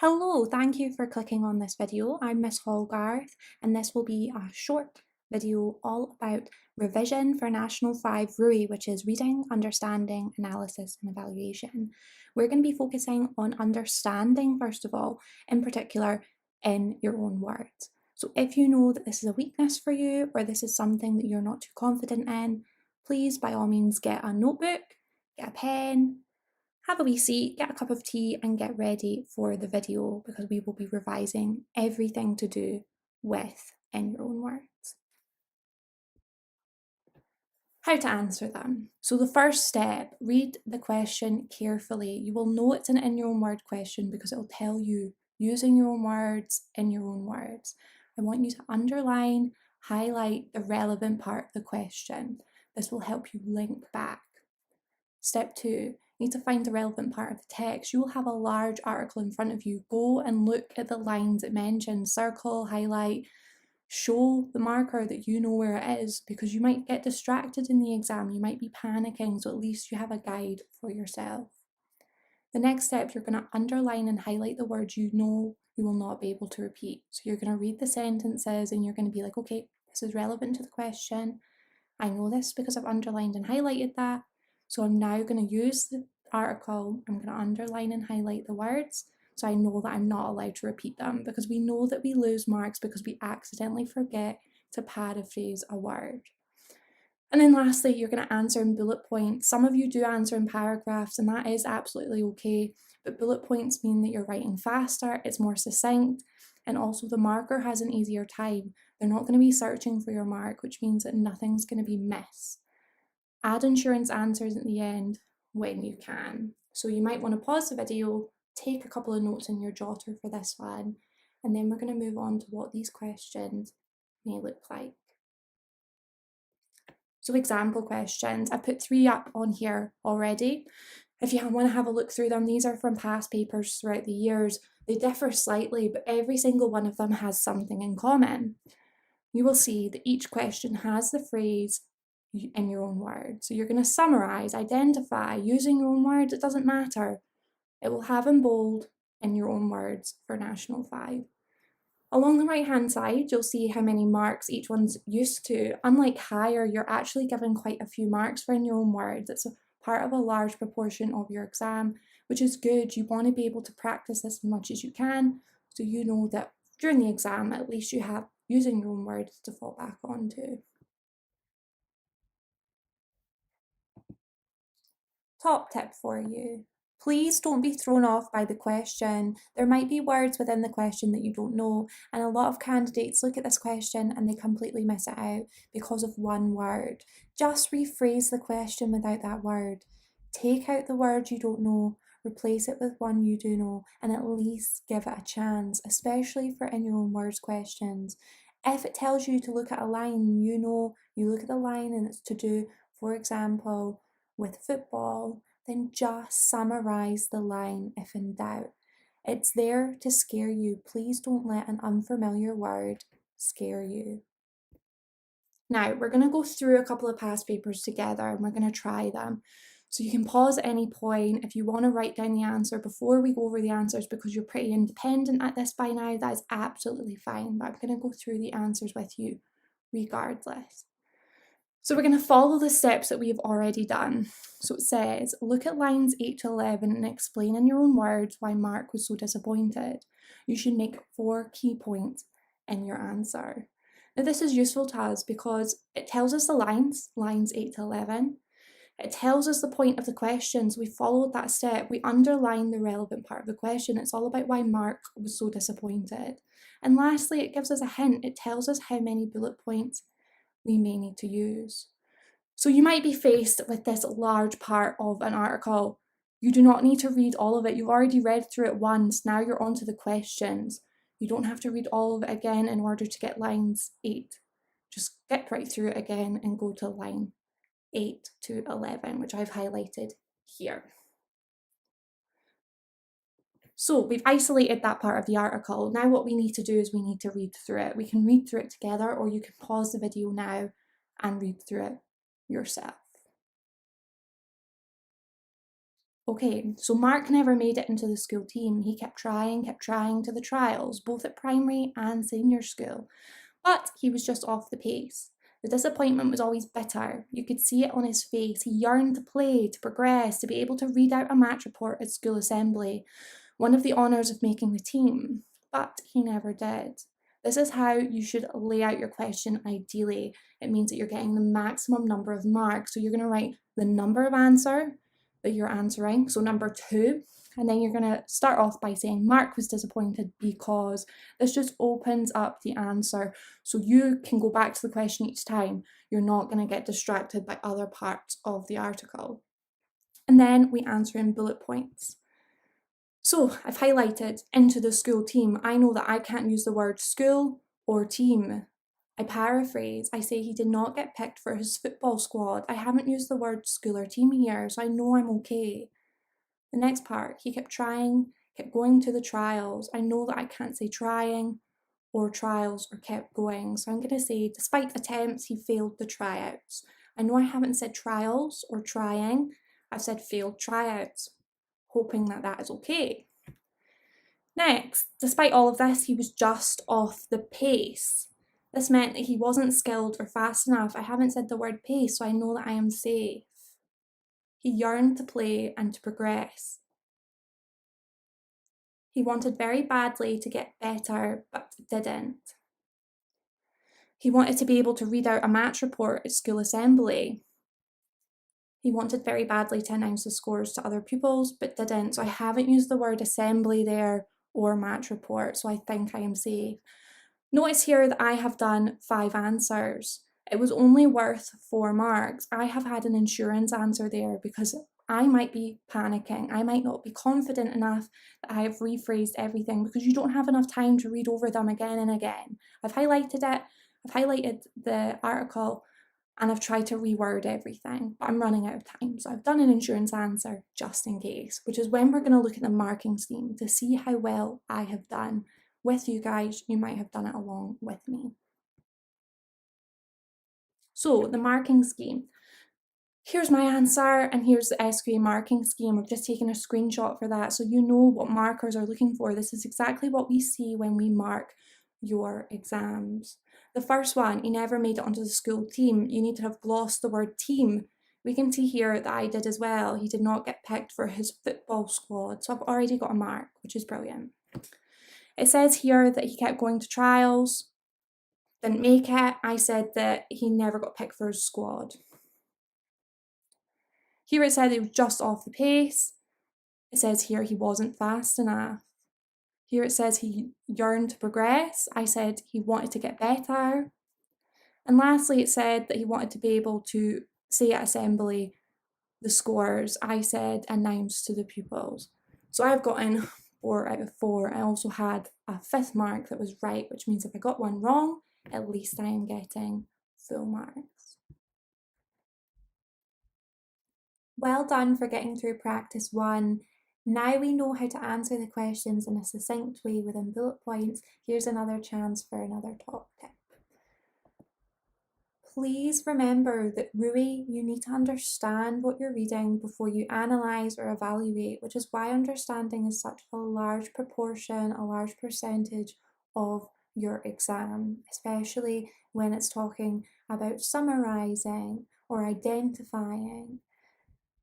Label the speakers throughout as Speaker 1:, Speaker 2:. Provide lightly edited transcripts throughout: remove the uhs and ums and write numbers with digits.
Speaker 1: Hello, thank you for clicking on this video. I'm Miss Hallgarth and this will be a short video all about revision for National 5 RUI, which is Reading, Understanding, Analysis and Evaluation. We're going to be focusing on understanding first of all, in particular in your own words. So if you know that this is a weakness for you or this is something that you're not too confident in, please by all means get a notebook, get a pen, have a wee seat, get a cup of tea and get ready for the video because we will be revising everything to do with in your own words. How to answer them. So the first step, read the question carefully. You will know it's an in your own word question because it will tell you using your own words in your own words. I want you to underline, highlight the relevant part of the question. This will help you link back. Step 2, you need to find the relevant part of the text. You will have a large article in front of you. Go and look at the lines it mentions, circle, highlight, show the marker that you know where it is because you might get distracted in the exam, you might be panicking, so at least you have a guide for yourself. The next step, you're going to underline and highlight the words you know you will not be able to repeat. So you're going to read the sentences and you're going to be like, okay, this is relevant to the question. I know this because I've underlined and highlighted that. So I'm now going to use the article, I'm going to underline and highlight the words so I know that I'm not allowed to repeat them because we know that we lose marks because we accidentally forget to paraphrase a word. And then lastly, you're going to answer in bullet points. Some of you do answer in paragraphs and that is absolutely okay, but bullet points mean that you're writing faster, it's more succinct, and also the marker has an easier time. They're not going to be searching for your mark, which means that nothing's going to be missed. Add insurance answers at the end when you can. So you might want to pause the video, take a couple of notes in your jotter for this one, and then we're going to move on to what these questions may look like. So example questions, I put 3 up on here already. If you want to have a look through them, these are from past papers throughout the years. They differ slightly, but every single one of them has something in common. You will see that each question has the phrase in your own words. So you're going to summarise, identify, using your own words, it doesn't matter. It will have in bold in your own words for National 5. Along the right hand side, you'll see how many marks each one's used to. Unlike higher, you're actually given quite a few marks for in your own words. It's a part of a large proportion of your exam, which is good. You want to be able to practice this as much as you can, so you know that during the exam, at least you have using your own words to fall back onto. Top tip for you. Please don't be thrown off by the question. There might be words within the question that you don't know, and a lot of candidates look at this question and they completely miss it out because of one word. Just rephrase the question without that word. Take out the word you don't know, replace it with one you do know, and at least give it a chance, especially for in your own words questions. If it tells you to look at a line, you know, you look at the line and it's to do, for example, with football, then just summarise the line if in doubt. It's there to scare you. Please don't let an unfamiliar word scare you. Now, we're going to go through a couple of past papers together and we're going to try them. So you can pause at any point if you want to write down the answer before we go over the answers because you're pretty independent at this by now. That is absolutely fine, but I'm going to go through the answers with you regardless. So we're going to follow the steps that we have already done. So it says, look at lines 8 to 11 and explain in your own words why Mark was so disappointed. You should make 4 key points in your answer. Now this is useful to us because it tells us the lines 8 to 11. It tells us the point of the question, so we followed that step. We underline the relevant part of the question. It's all about why Mark was so disappointed. And lastly, it gives us a hint. It tells us how many bullet points we may need to use. So you might be faced with this large part of an article. You do not need to read all of it. You've already read through it once. Now you're on to the questions. You don't have to read all of it again in order to get lines 8. Just skip right through it again and go to line 8 to 11, which I've highlighted here. So we've isolated that part of the article. Now what we need to do is we need to read through it. We can read through it together or you can pause the video now and read through it yourself. Okay, so Mark never made it into the school team. He kept trying to the trials, both at primary and senior school. But he was just off the pace. The disappointment was always bitter. You could see it on his face. He yearned to play, to progress, to be able to read out a match report at school assembly, one of the honours of making the team. But he never did. This is how you should lay out your question ideally. It means that you're getting the maximum number of marks. So you're going to write the number of answer that you're answering, so number 2, and then you're going to start off by saying Mark was disappointed because. This just opens up the answer so you can go back to the question each time. You're not going to get distracted by other parts of the article. And then we answer in bullet points. So I've highlighted into the school team. I know that I can't use the word school or team. I paraphrase. I say he did not get picked for his football squad. I haven't used the word school or team here, so I know I'm okay. The next part, he kept trying, kept going to the trials. I know that I can't say trying or trials or kept going, so I'm going to say despite attempts, he failed the tryouts. I know I haven't said trials or trying. I've said failed tryouts, hoping that that is okay. Next, despite all of this, he was just off the pace. This meant that he wasn't skilled or fast enough. I haven't said the word pace, so I know that I am safe. He yearned to play and to progress. He wanted very badly to get better, but didn't. He wanted to be able to read out a match report at school assembly. He wanted very badly to announce the scores to other pupils, but didn't. So I haven't used the word assembly there or match report, so I think I am safe. Notice here that I have done 5 answers. It was only worth 4 marks. I have had an insurance answer there because I might be panicking. I might not be confident enough that I have rephrased everything because you don't have enough time to read over them again and again. I've highlighted it, I've highlighted the article, and I've tried to reword everything, but I'm running out of time. So I've done an insurance answer just in case, which is when we're going to look at the marking scheme to see how well I have done with you guys. You might have done it along with me. So the marking scheme. Here's my answer and here's the SQA marking scheme. We've just taken a screenshot for that so you know what markers are looking for. This is exactly what we see when we mark your exams. The first one, he never made it onto the school team. You need to have glossed the word team. We can see here that I did as well. He did not get picked for his football squad. So I've already got a mark, which is brilliant. It says here that he kept going to trials, didn't make it. I said that he never got picked for his squad. Here it said he was just off the pace. It says here he wasn't fast enough. Here it says he yearned to progress. I said he wanted to get better. And lastly, it said that he wanted to be able to say at assembly the scores. I said announce to the pupils. So I've gotten 4 out of 4. I also had a 5th mark that was right, which means if I got one wrong, at least I am getting full marks. Well done for getting through practice 1. Now we know how to answer the questions in a succinct way within bullet points. Here's another chance for another top tip. Please remember that really you need to understand what you're reading before you analyse or evaluate, which is why understanding is such a large proportion, a large percentage of your exam, especially when it's talking about summarising or identifying.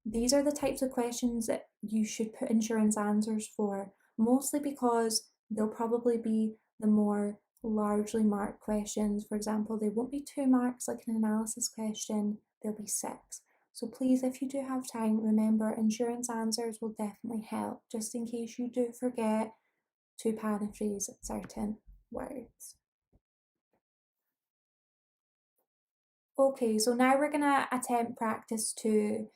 Speaker 1: These are the types of questions that you should put insurance answers for, mostly because they'll probably be the more largely marked questions. For example, they won't be 2 marks like an analysis question, they'll be 6. So please, if you do have time, remember insurance answers will definitely help, just in case you do forget to paraphrase certain words. Okay, so now we're going to attempt practice 2.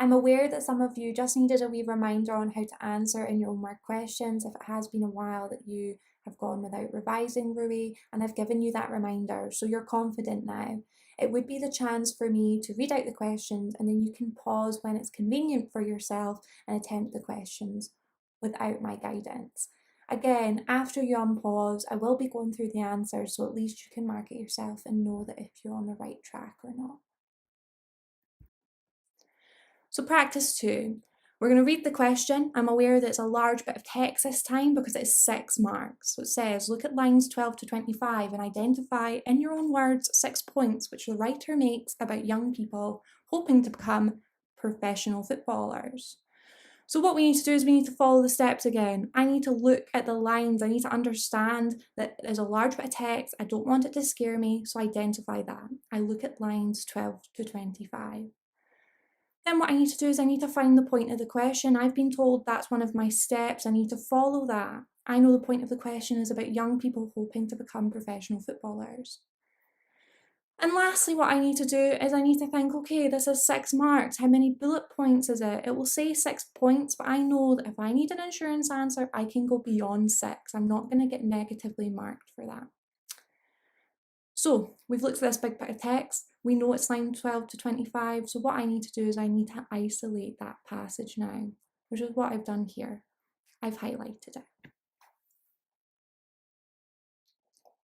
Speaker 1: I'm aware that some of you just needed a wee reminder on how to answer in your homework questions if it has been a while that you have gone without revising, Rui, and I've given you that reminder, so you're confident now. It would be the chance for me to read out the questions and then you can pause when it's convenient for yourself and attempt the questions without my guidance. Again, after you unpause, I will be going through the answers, so at least you can mark it yourself and know that if you're on the right track or not. So practice 2. We're going to read the question. I'm aware that it's a large bit of text this time because it's 6 marks. So it says, look at lines 12 to 25 and identify in your own words 6 points which the writer makes about young people hoping to become professional footballers. So what we need to do is we need to follow the steps again. I need to look at the lines. I need to understand that there's a large bit of text. I don't want it to scare me, so identify that. I look at lines 12 to 25. Then what I need to do is I need to find the point of the question. I've been told that's one of my steps. I need to follow that. I know the point of the question is about young people hoping to become professional footballers. And lastly, what I need to do is I need to think, okay, this is 6 marks. How many bullet points is it? It will say 6 points, but I know that if I need an insurance answer, I can go beyond 6. I'm not going to get negatively marked for that. So we've looked at this big bit of text. We know it's line 12 to 25. So what I need to do is I need to isolate that passage now, which is what I've done here. I've highlighted it.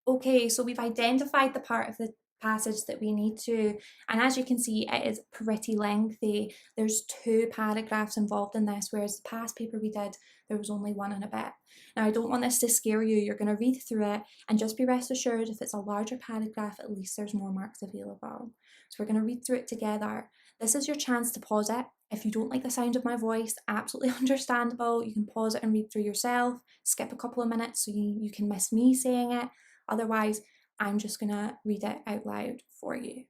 Speaker 1: Okay, so we've identified the part of the passage that we need to, and as you can see, it is pretty lengthy. There's 2 paragraphs involved in this, whereas the past paper we did, there was only 1 and a bit. Now, I don't want this to scare you. You're going to read through it, and just be rest assured, if it's a larger paragraph, at least there's more marks available. So we're going to read through it together. This is your chance to pause it. If you don't like the sound of my voice, absolutely understandable. You can pause it and read through yourself, skip a couple of minutes so you can miss me saying it. Otherwise, I'm just going to read it out loud for you.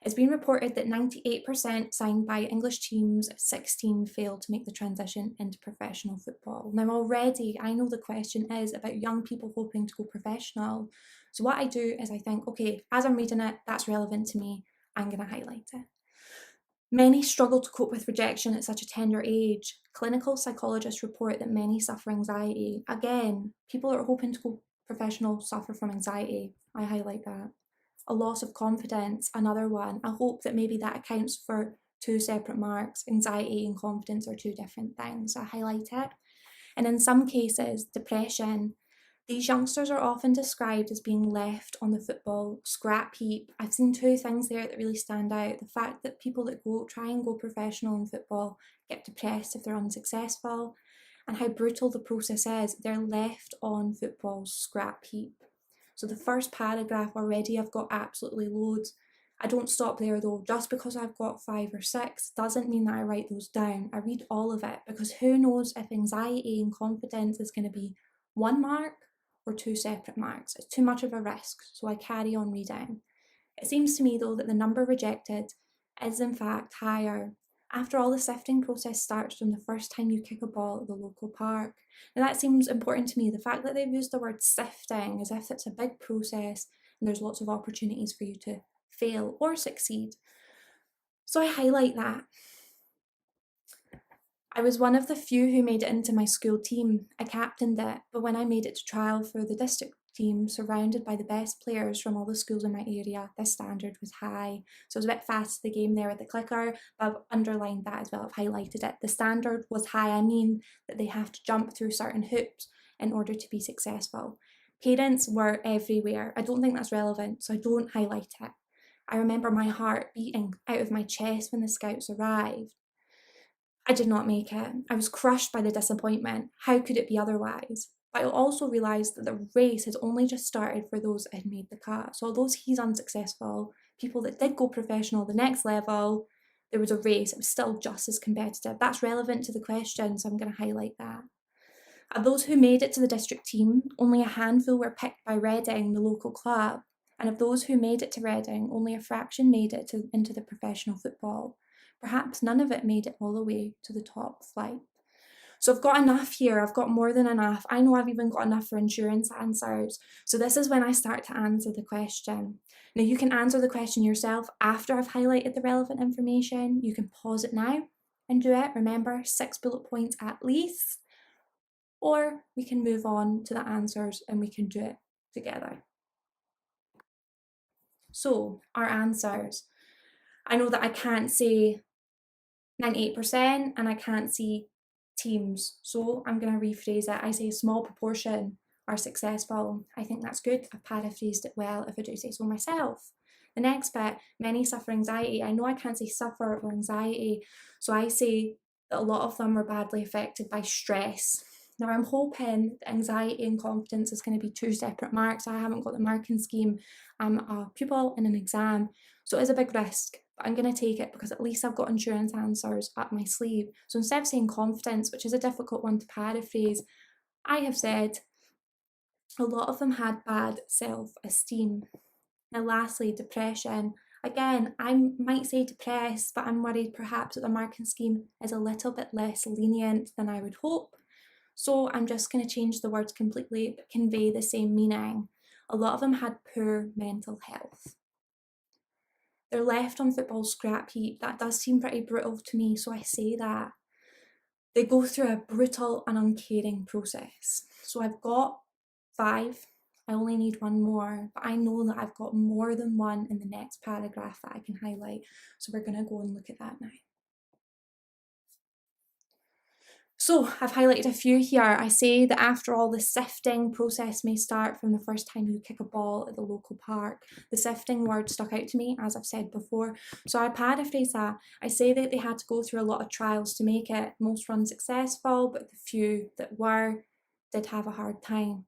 Speaker 1: It's been reported that 98% signed by English teams at 16 failed to make the transition into professional football. Now already I know the question is about young people hoping to go professional. So what I do is I think, okay, as I'm reading it, that's relevant to me. I'm going to highlight it. Many struggle to cope with rejection at such a tender age. Clinical psychologists report that many suffer anxiety. Again, people that are hoping to go professional suffer from anxiety. I highlight that. A loss of confidence, another one. I hope that maybe that accounts for 2 separate marks. Anxiety and confidence are 2 different things. I highlight it. And in some cases, depression. These youngsters are often described as being left on the football scrap heap. I've seen 2 things there that really stand out. The fact that people that try and go professional in football get depressed if they're unsuccessful, and how brutal the process is. They're left on football's scrap heap. So the first paragraph already, I've got absolutely loads. I don't stop there though. Just because I've got 5 or 6 doesn't mean that I write those down. I read all of it, because who knows if anxiety and confidence is going to be 1 mark or 2 separate marks. It's too much of a risk, so I carry on reading. It seems to me though that the number rejected is in fact higher. After all, the sifting process starts from the first time you kick a ball at the local park. Now that seems important to me, the fact that they've used the word sifting as if it's a big process and there's lots of opportunities for you to fail or succeed. So I highlight that. I was one of the few who made it into my school team. I captained it, but when I made it to trial for the district team, surrounded by the best players from all the schools in my area, the standard was high. So I was a bit fast to the game there with the clicker, but I've underlined that as well. I've highlighted it. The standard was high. I mean that they have to jump through certain hoops in order to be successful. Parents were everywhere. I don't think that's relevant, so I don't highlight it. I remember my heart beating out of my chest when the scouts arrived. I did not make it. I was crushed by the disappointment. How could it be otherwise? But I also realised that the race had only just started for those that had made the cut. So although he's unsuccessful, people that did go professional the next level, there was a race. It was still just as competitive. That's relevant to the question, so I'm going to highlight that. Of those who made it to the district team, only a handful were picked by Reading, the local club. And of those who made it to Reading, only a fraction made it into the professional football. Perhaps none of it made it all the way to the top flight. So I've got enough here. I've got more than enough. I know I've even got enough for insurance answers. So this is when I start to answer the question. Now you can answer the question yourself after I've highlighted the relevant information. You can pause it now and do it. Remember, 6 bullet points at least. Or we can move on to the answers and we can do it together. So our answers. I know that I can't say 98% and I can't see teams. So I'm going to rephrase it. I say a small proportion are successful. I think that's good. I've paraphrased it well if I do say so myself. The next bit, many suffer anxiety. I know I can't say suffer or anxiety. So I say that a lot of them were badly affected by stress. Now, I'm hoping that anxiety and confidence is going to be 2 separate marks. I haven't got the marking scheme. I'm a pupil in an exam, so it is a big risk, but I'm going to take it because at least I've got insurance answers up my sleeve. So instead of saying confidence, which is a difficult one to paraphrase, I have said a lot of them had bad self-esteem. Now, lastly, depression. Again, I might say depressed, but I'm worried perhaps that the marking scheme is a little bit less lenient than I would hope. So I'm just going to change the words completely but convey the same meaning. A lot of them had poor mental health. They're left on football scrap heap. That does seem pretty brutal to me, so I say that. They go through a brutal and uncaring process. So I've got 5. I only need 1 more, but I know that I've got more than 1 in the next paragraph that I can highlight. So we're going to go and look at that now. So I've highlighted a few here. I say that after all, the sifting process may start from the first time you kick a ball at the local park. The sifting word stuck out to me, as I've said before. So I paraphrase that. I say that they had to go through a lot of trials to make it. Most were unsuccessful, but the few that were did have a hard time.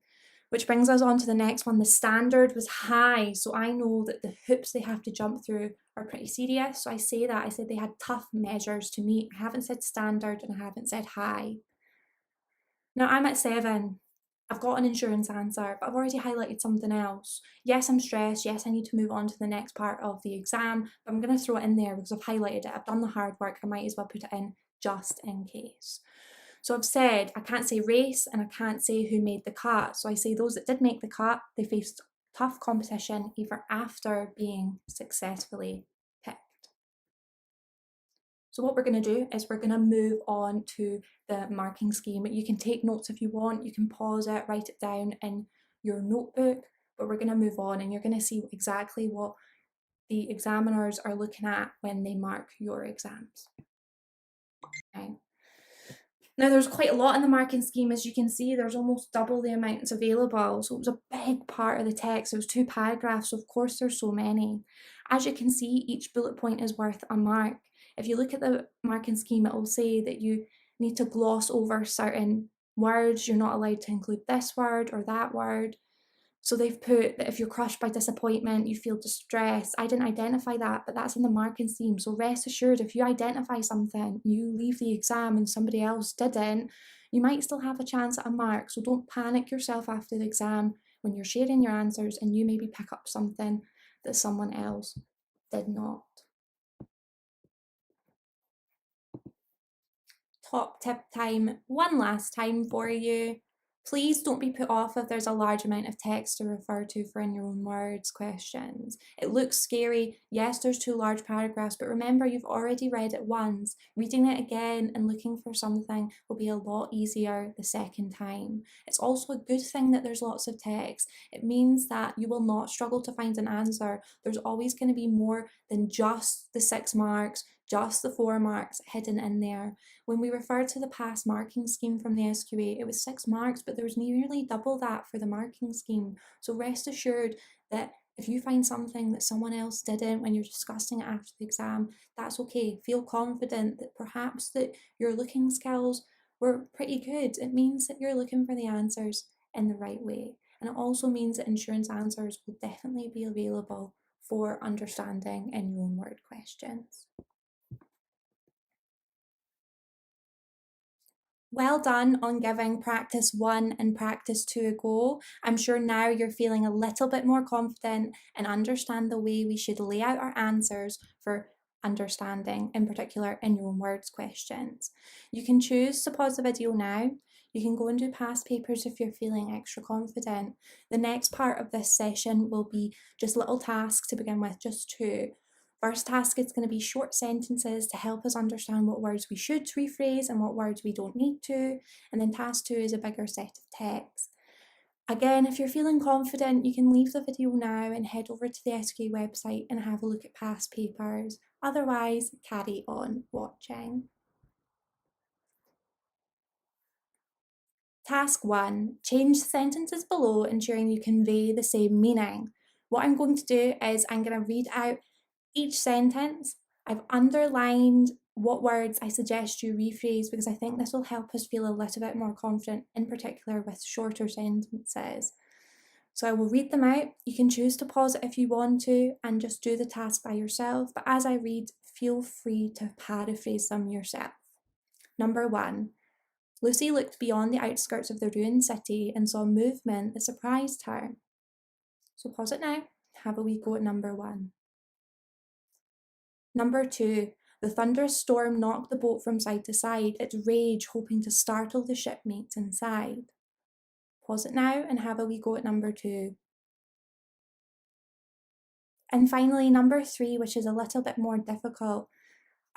Speaker 1: Which brings us on to the next one. The standard was high, so I know that the hoops they have to jump through are pretty serious. So I say that. I said they had tough measures to meet. I haven't said standard and I haven't said high. Now I'm at 7. I've got an insurance answer, but I've already highlighted something else. Yes, I'm stressed. Yes, I need to move on to the next part of the exam, but I'm going to throw it in there because I've highlighted it. I've done the hard work. I might as well put it in just in case. So I've said I can't say race and I can't say who made the cut. So I say those that did make the cut, they faced tough competition even after being successfully picked. So what we're going to do is we're going to move on to the marking scheme. You can take notes if you want, you can pause it, write it down in your notebook, but we're going to move on and you're going to see exactly what the examiners are looking at when they mark your exams. Okay. Now there's quite a lot in the marking scheme. As you can see, there's almost double the amounts available. So it was a big part of the text. It was 2 paragraphs, so of course there's so many. As you can see, each bullet point is worth a mark. If you look at the marking scheme, it will say that you need to gloss over certain words. You're not allowed to include this word or that word. So they've put that if you're crushed by disappointment, you feel distress. I didn't identify that, but that's in the marking scheme. So rest assured, if you identify something, you leave the exam and somebody else didn't, you might still have a chance at a mark. So don't panic yourself after the exam when you're sharing your answers and you maybe pick up something that someone else did not. Top tip time, one last time for you. Please don't be put off if there's a large amount of text to refer to for in your own words questions. It looks scary. Yes, there's 2 large paragraphs, but remember you've already read it once. Reading it again and looking for something will be a lot easier the second time. It's also a good thing that there's lots of text. It means that you will not struggle to find an answer. There's always going to be more than just the 6 marks, just the 4 marks hidden in there. When we refer to the past marking scheme from the SQA, it was 6 marks, but there was nearly double that for the marking scheme. So rest assured that if you find something that someone else didn't when you're discussing it after the exam, that's okay. Feel confident that perhaps that your looking skills were pretty good. It means that you're looking for the answers in the right way. And it also means that insurance answers will definitely be available for understanding in your own word questions. Well done on giving practice 1 and practice 2 a go. I'm sure now you're feeling a little bit more confident and understand the way we should lay out our answers for understanding, in particular in your own words questions. You can choose to pause the video now. You can go and do past papers if you're feeling extra confident. The next part of this session will be just little tasks to begin with, just 2. First task is going to be short sentences to help us understand what words we should rephrase and what words we don't need to. And then task 2 is a bigger set of text. Again, if you're feeling confident, you can leave the video now and head over to the SQA website and have a look at past papers. Otherwise, carry on watching. Task 1, change the sentences below ensuring you convey the same meaning. What I'm going to do is I'm going to read out each sentence. I've underlined what words I suggest you rephrase, because I think this will help us feel a little bit more confident, in particular with shorter sentences. So I will read them out. You can choose to pause it if you want to and just do the task by yourself, but as I read, feel free to paraphrase them yourself. Number 1. Lucy looked beyond the outskirts of the ruined city and saw movement that surprised her. So pause it now. Have a wee go at number 1. Number 2. The thunderous storm knocked the boat from side to side, its rage hoping to startle the shipmates inside. Pause it now and have a wee go at number 2. And finally, number 3, which is a little bit more difficult.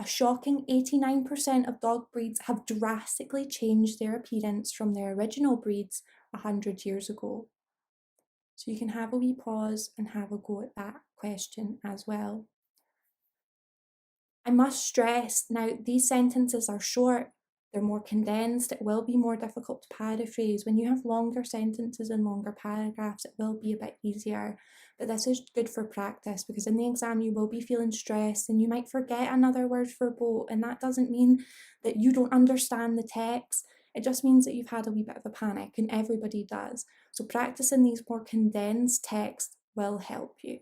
Speaker 1: A shocking 89% of dog breeds have drastically changed their appearance from their original breeds 100 years ago. So you can have a wee pause and have a go at that question as well. I must stress now, these sentences are short, they're more condensed, it will be more difficult to paraphrase. When you have longer sentences and longer paragraphs, it will be a bit easier. But this is good for practice, because in the exam you will be feeling stressed and you might forget another word for boat, and that doesn't mean that you don't understand the text. It just means that you've had a wee bit of a panic, and everybody does. So practicing these more condensed texts will help you.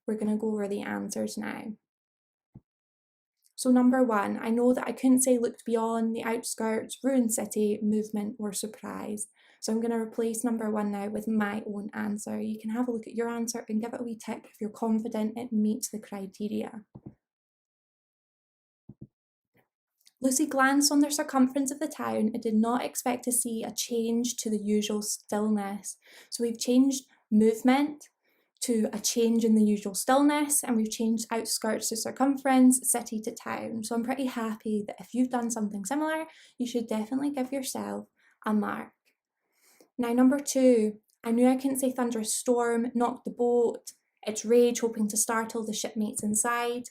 Speaker 1: We're going to go over the answers now. So number 1, I know that I couldn't say looked beyond the outskirts, ruined city, movement, or surprised. So I'm going to replace number 1 now with my own answer. You can have a look at your answer and give it a wee tick if you're confident it meets the criteria. Lucy glanced on the circumference of the town and did not expect to see a change to the usual stillness. So we've changed movement to a change in the usual stillness, and we've changed outskirts to circumference, city to town. So I'm pretty happy that if you've done something similar, you should definitely give yourself a mark. Now number 2, I knew I couldn't say thunderous storm, knocked the boat, its rage hoping to startle the shipmates inside.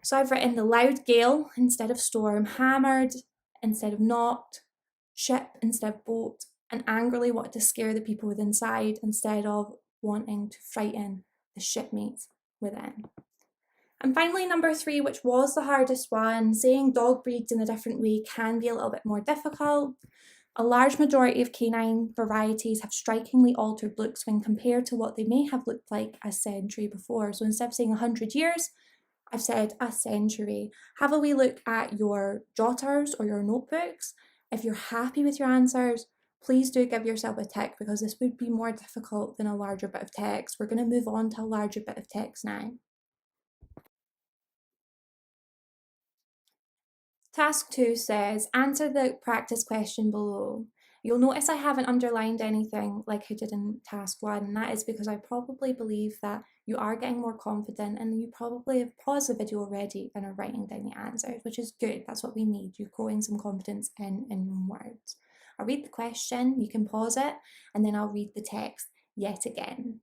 Speaker 1: So I've written the loud gale instead of storm, hammered instead of knocked, ship instead of boat, and angrily wanted to scare the people within inside instead of wanting to frighten the shipmates within. And finally, number 3, which was the hardest one, saying dog breeds in a different way can be a little bit more difficult. A large majority of canine varieties have strikingly altered looks when compared to what they may have looked like a century before. So instead of saying 100 years, I've said a century. Have a wee look at your jotters or your notebooks. If you're happy with your answers, please do give yourself a tick, because this would be more difficult than a larger bit of text. We're going to move on to a larger bit of text now. Task 2 says, answer the practice question below. You'll notice I haven't underlined anything like I did in task 1, and that is because I probably believe that you are getting more confident and you probably have paused the video already and are writing down the answers, which is good. That's what we need. You're growing some confidence in your own words. I'll read the question, you can pause it, and then I'll read the text yet again.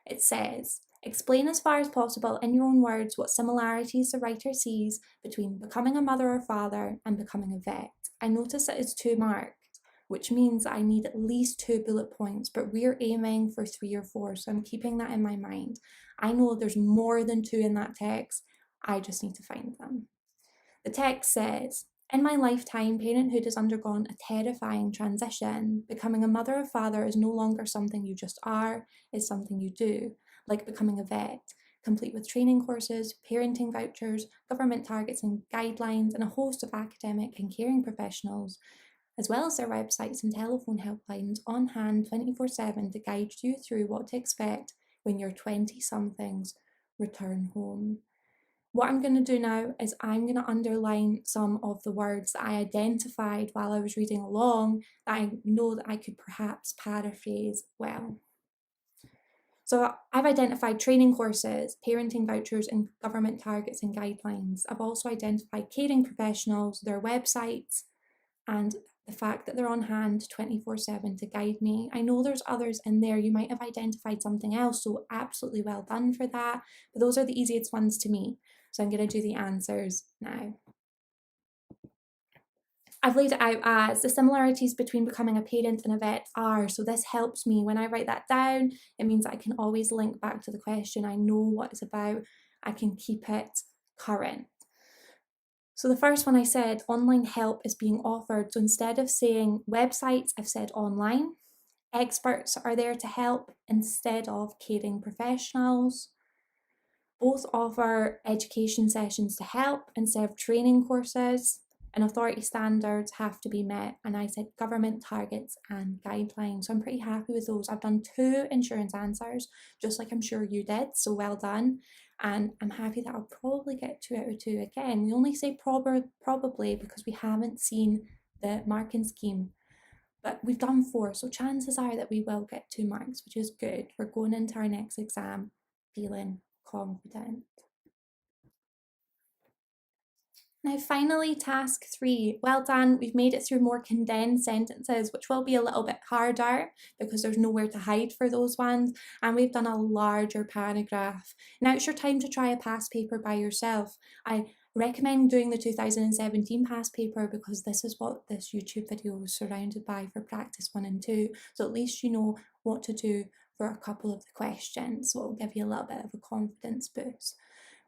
Speaker 1: It says, explain as far as possible in your own words what similarities the writer sees between becoming a mother or father and becoming a vet. I notice it is 2 marked, which means I need at least 2 bullet points, but we're aiming for 3 or 4, so I'm keeping that in my mind. I know there's more than 2 in that text, I just need to find them. The text says, in my lifetime, parenthood has undergone a terrifying transition. Becoming a mother or father is no longer something you just are, it's something you do, like becoming a vet, complete with training courses, parenting vouchers, government targets and guidelines, and a host of academic and caring professionals, as well as their websites and telephone helplines on hand 24/7 to guide you through what to expect when your 20-somethings return home. What I'm going to do now is I'm going to underline some of the words that I identified while I was reading along that I know that I could perhaps paraphrase well. So I've identified training courses, parenting vouchers, and government targets and guidelines. I've also identified caring professionals, their websites, and the fact that they're on hand 24/7 to guide me. I know there's others in there. You might have identified something else, so absolutely well done for that. But those are the easiest ones to me. So I'm going to do the answers now. I've laid it out as the similarities between becoming a parent and a vet are, so this helps me when I write that down. It means that I can always link back to the question. I know what it's about. I can keep it current. So the first one I said, online help is being offered. So instead of saying websites, I've said online. Experts are there to help instead of caring professionals. Both offer education sessions to help instead of training courses, and authority standards have to be met. And I said government targets and guidelines. So I'm pretty happy with those. I've done 2 insurance answers, just like I'm sure you did. So well done. And I'm happy that I'll probably get 2 out of 2 again. We only say probably because we haven't seen the marking scheme. But we've done 4, so chances are that we will get 2 marks, which is good. We're going into our next exam feeling confident. Now finally, task 3. Well done, we've made it through more condensed sentences, which will be a little bit harder because there's nowhere to hide for those ones, and we've done a larger paragraph. Now it's your time to try a past paper by yourself. I recommend doing the 2017 past paper because this is what this YouTube video was surrounded by for practice 1 and 2, so at least you know what to do for a couple of the questions, so it'll give you a little bit of a confidence boost.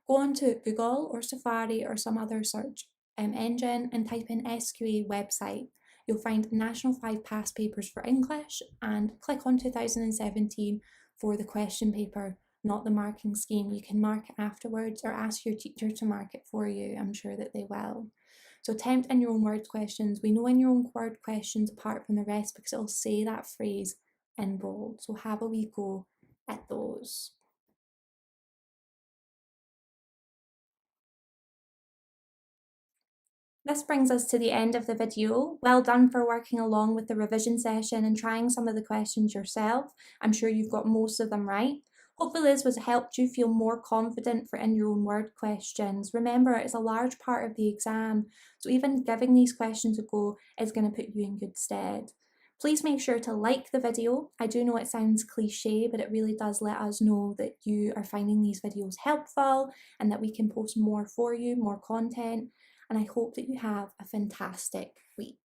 Speaker 1: Go on to Google or Safari or some other search engine and type in SQA website. You'll find National 5 past papers for English and click on 2017 for the question paper, not the marking scheme. You can mark it afterwards or ask your teacher to mark it for you. I'm sure that they will. So attempt in your own words questions. We know in your own word questions apart from the rest because it'll say that phrase in bold. So have a wee go at those. This brings us to the end of the video. Well done for working along with the revision session and trying some of the questions yourself. I'm sure you've got most of them right. Hopefully this has helped you feel more confident for in your own word questions. Remember, it's a large part of the exam, so even giving these questions a go is going to put you in good stead. Please make sure to like the video. I do know it sounds cliche, but it really does let us know that you are finding these videos helpful and that we can post more for you, more content. And I hope that you have a fantastic week.